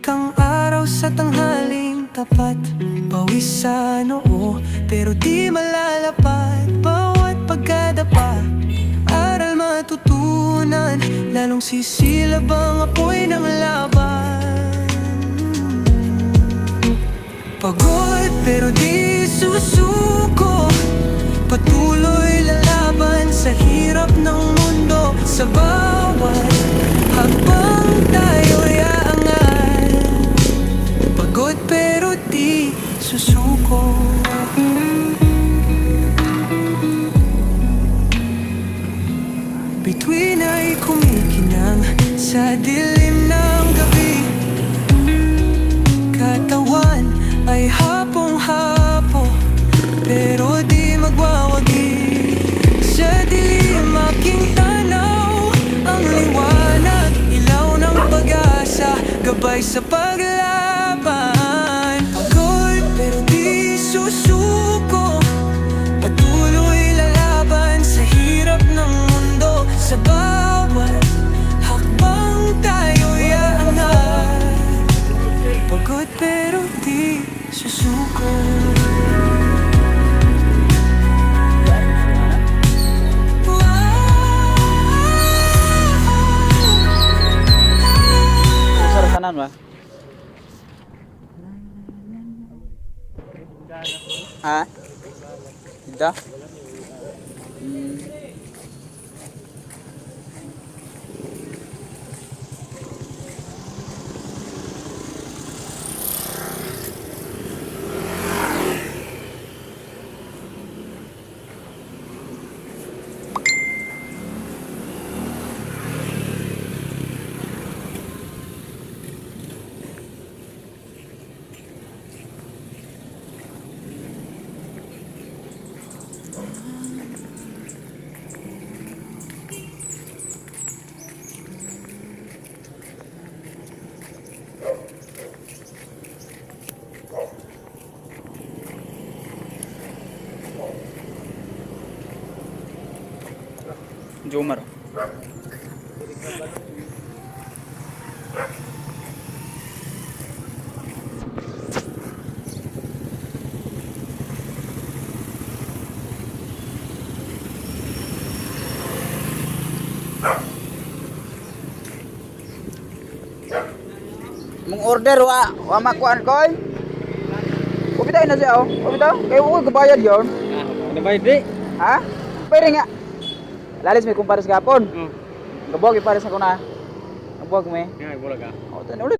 kang araw sa tanghaling tapat. Pawis sa noo, pero di malalapad. Bawat pagkadapa, aral matutunan. Lalong sisilab ang apoy ng laban. Pagod pero di susuko, patuloy lalaban sa hirap ng mundo. Sa bawat habang tayo'y aangat. Pagod pero di susuko. Bituin ay kumikinang sa dilim ng gabi. Katawan ay hapong-hapo, pero di magwawagi. Sa dilim aking tanaw, ang liwanag, ilaw ng pag-asa, gabay sa paglaban. Pagod pero di susuko, patuloy lalaban sa hirap ng mundo. Sa bawat hakbang tayo'y aangat. Pagod pero di susuko. Kanan ba? Ha? Ito? Jomar. Mong order wa makuan koy. Ubitaw na siya oh. Ubitaw. Kay ko gabayad yon. Nabayad di. Ha? Pwede nga. Lalis may kumpares gapon. Gabog ipares ako na. Gabog may. Nga bola ka. O tan ulit.